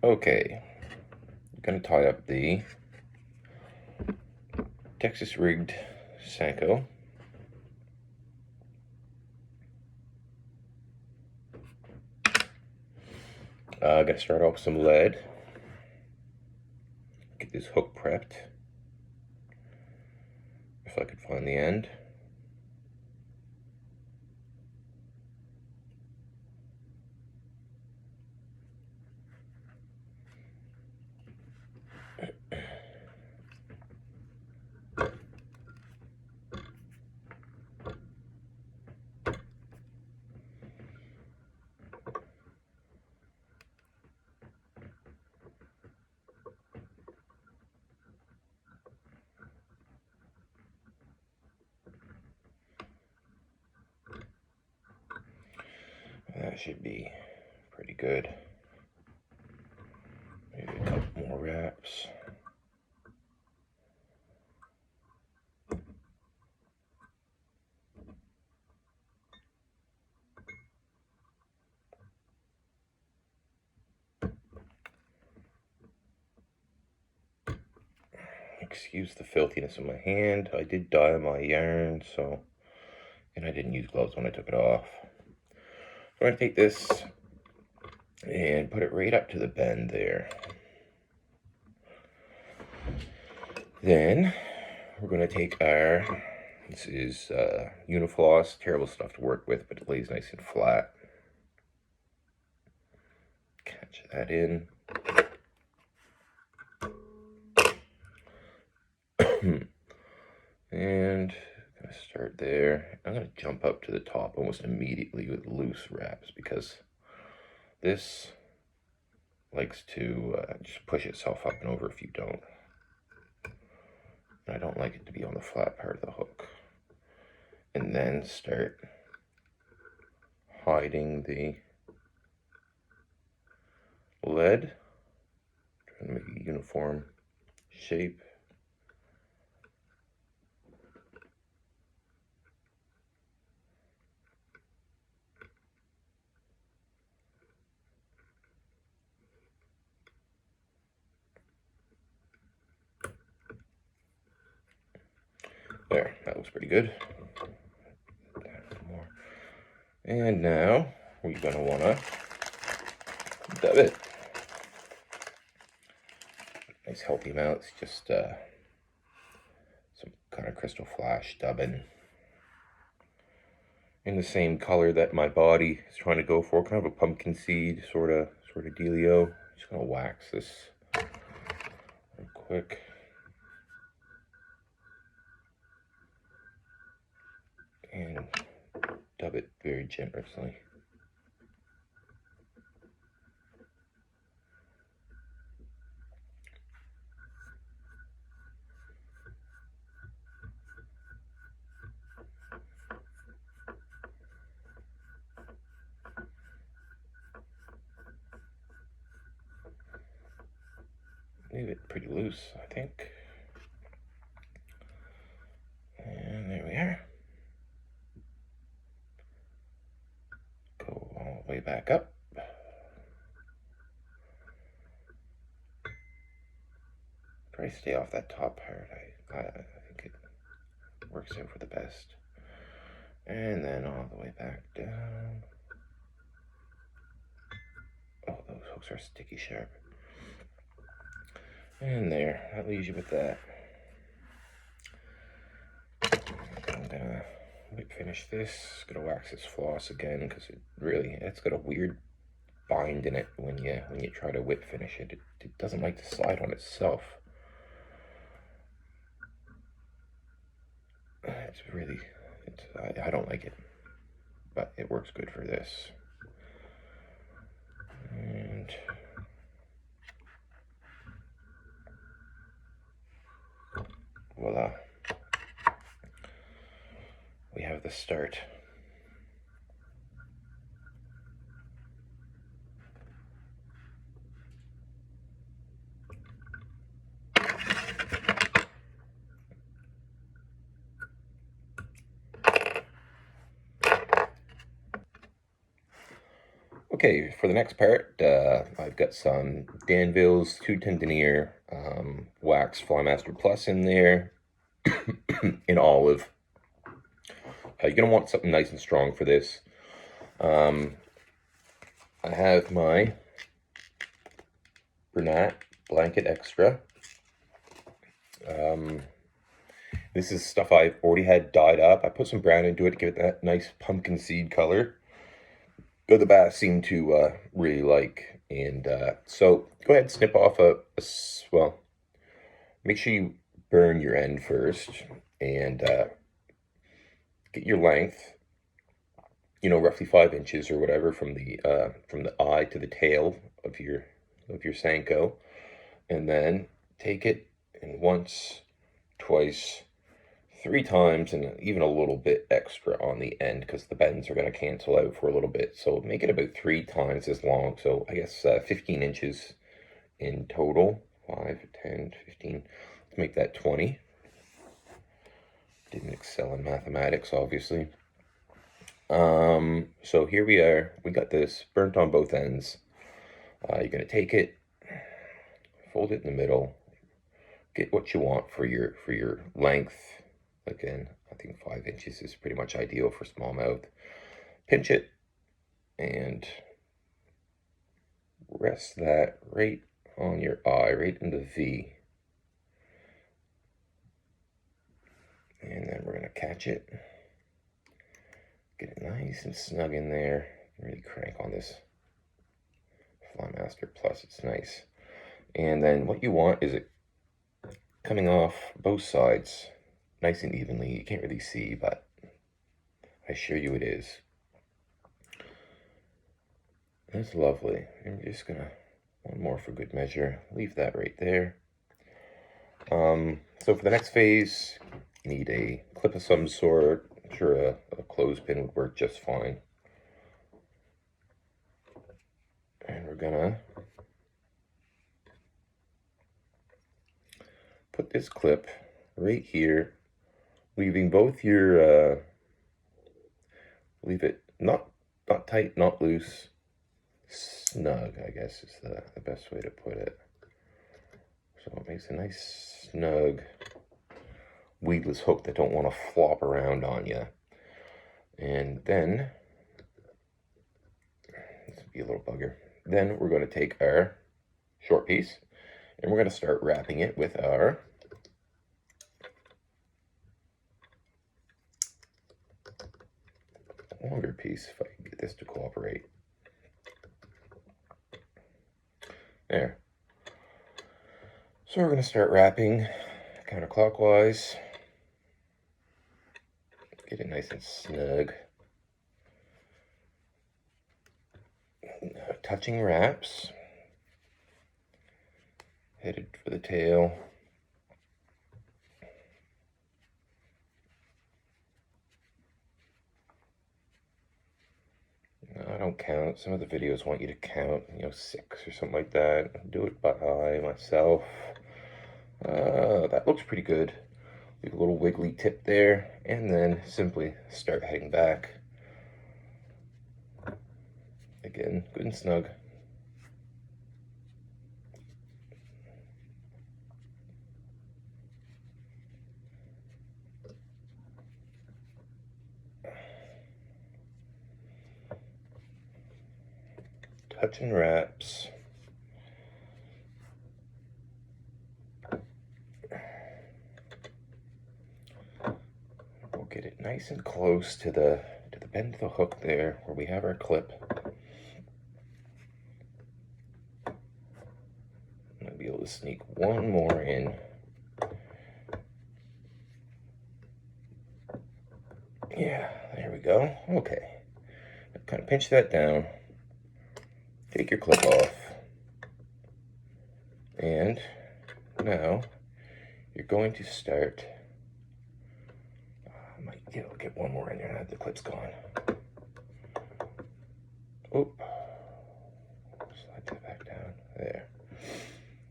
Okay, I'm going to tie up the Texas rigged Senko. I'm going to start off with some lead. Get this hook prepped. If I could find the end. That should be pretty good. Maybe a couple more wraps. Excuse the filthiness of my hand. I did dye my yarn, and I didn't use gloves when I took it off. So I'm going to take this and put it right up to the bend there. Then we're going to take this is Unifloss, terrible stuff to work with, but it lays nice and flat. Catch that in. And I'm going to start there. I'm going to jump up to the top almost immediately with loose wraps because this likes to just push itself up and over if you don't. And I don't like it to be on the flat part of the hook. And then start hiding the lead. Trying to make a uniform shape. There, that looks pretty good. More. And now we're going to want to dub it. Nice healthy amounts, just some kind of crystal flash dubbing. In the same color that my body is trying to go for, kind of a pumpkin seed sort of dealio. Just going to wax this real quick. And dub it very generously. Leave it pretty loose, I think. And there we are. Go all the way back up. Try to stay off that top part. I think it works out for the best. And then all the way back down. Oh, those hooks are sticky sharp. And there, that leaves you with that. I'm gonna whip finish this. Gonna wax this floss again because it's got a weird bind in it when you try to whip finish it. It doesn't like to slide on itself. I don't like it, but it works good for this. And voila, we have the start. Okay, for the next part, I've got some Danville's 210 denier wax Flymaster Plus in there in olive. You're going to want something nice and strong for this. I have my Bernat Blanket Extra. This is stuff I've already had dyed up. I put some brown into it to give it that nice pumpkin seed color that the bats seem to really like. And so go ahead and snip off well, make sure you burn your end first and get your length, roughly 5 inches or whatever from the eye to the tail of your Senko, and then take it and once, twice, 3 times, and even a little bit extra on the end because the bends are going to cancel out for a little bit. So make it about 3 times as long. So I guess 15 inches in total. 5, 10, 15. Let's make that 20. Didn't excel in mathematics, obviously. So here we are. We got this burnt on both ends. You're going to take it, fold it in the middle, get what you want for your length. Again, I think 5 inches is pretty much ideal for smallmouth. Pinch it and rest that right on your eye, right in the V. And then we're going to catch it. Get it nice and snug in there. Really crank on this Flymaster Plus. It's nice. And then what you want is it coming off both sides nice and evenly. You can't really see, but I assure you it is. That's lovely. And we're just gonna, one more for good measure, leave that right there. So for the next phase, you need a clip of some sort. I'm sure a clothespin would work just fine. And we're gonna put this clip right here, leaving both your, leave it not tight, not loose, snug, I guess is the best way to put it. So it makes a nice, snug, weedless hook that don't want to flop around on you. And then, this would be a little bugger. Then we're going to take our short piece and we're going to start wrapping it with our longer piece, if I can get this to cooperate. There. So we're going to start wrapping counterclockwise. Get it nice and snug. Touching wraps. Headed for the tail. I don't count. Some of the videos want you to count, 6 or something like that. I do it by eye myself. That looks pretty good. Leave a little wiggly tip there, and then simply start heading back. Again, good and snug. Touching wraps. We'll get it nice and close to the bend of the hook there where we have our clip. I'm gonna be able to sneak one more in. Yeah, there we go. Okay. Kind of pinch that down. Take your clip off. And now you're going to start. I might get one more in there now the clip's gone. Oop. Slide that back down. There.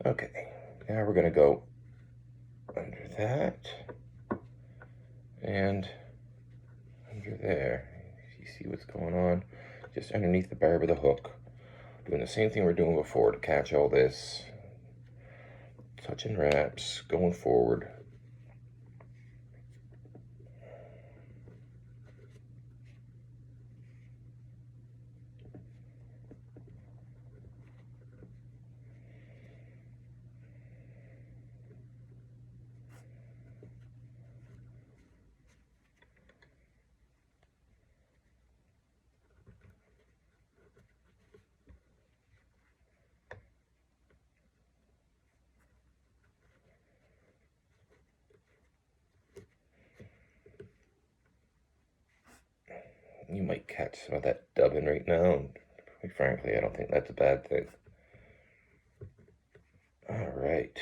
Okay. Now we're going to go under that and under there. You see what's going on? Just underneath the barb of the hook. Doing the same thing we're doing before to catch all this. Touching wraps, going forward. You might catch some of that dubbing right now, and quite frankly, I don't think that's a bad thing. All right,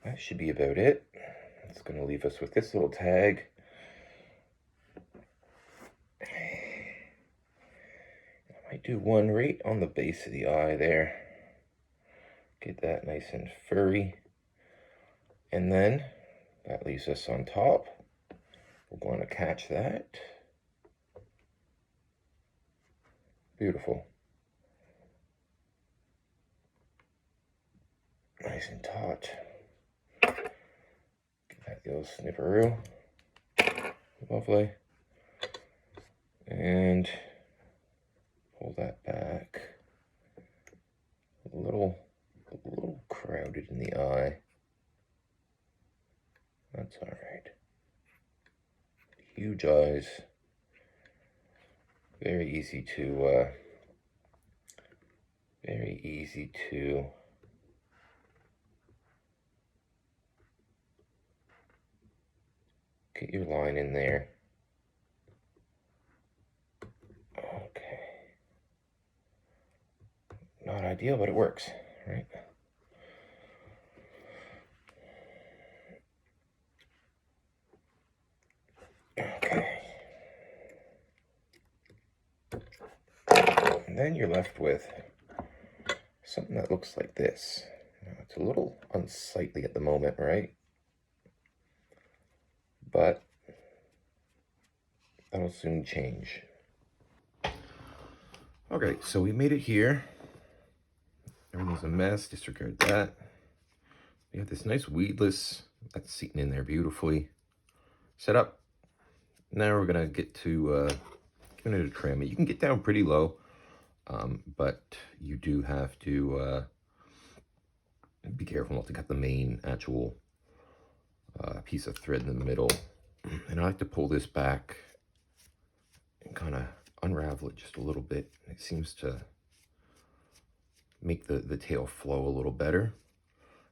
that should be about it. It's going to leave us with this little tag. I might do one right on the base of the eye there. Get that nice and furry. And then that leaves us on top. We're going to catch that. Beautiful. Nice and taut. Give that the old snipperoo. Lovely. And pull that back. A little crowded in the eye. That's all right. Huge eyes. Very easy to get your line in there. Okay. Not ideal, but it works, right? Okay. And then you're left with something that looks like this. Now, it's a little unsightly at the moment, right? But that'll soon change. Okay, so we made it here. Everything's a mess, disregard that. We have this nice weedless that's seating in there beautifully. Set up. Now we're gonna get to giving it a trim. You can get down pretty low, but you do have to be careful not to cut the main actual piece of thread in the middle. And I like to pull this back and kind of unravel it just a little bit. It seems to make the tail flow a little better.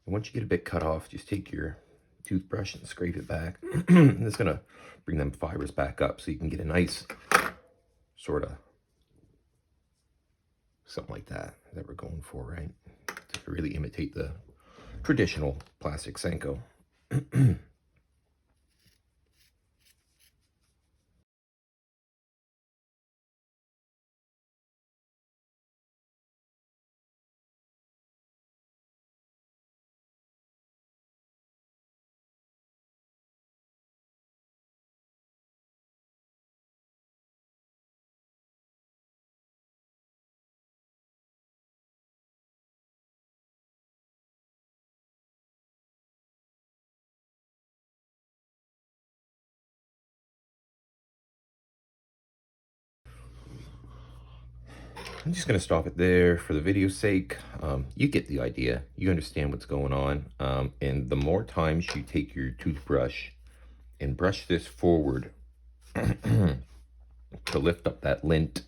And once you get a bit cut off, just take your toothbrush and scrape it back. And it's gonna bring them fibers back up so you can get a nice sort of something like that we're going for, right? To really imitate the traditional plastic Senko. I'm just going to stop it there for the video's sake. You get the idea. You understand what's going on. And the more times you take your toothbrush and brush this forward to lift up that lint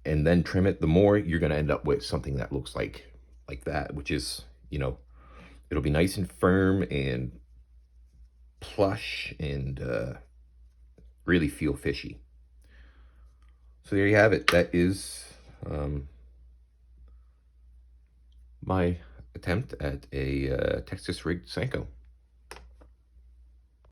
and then trim it, the more you're going to end up with something that looks like that, which is, you know, it'll be nice and firm and plush and really feel fishy. So there you have it. That is my attempt at a Texas rigged Senko.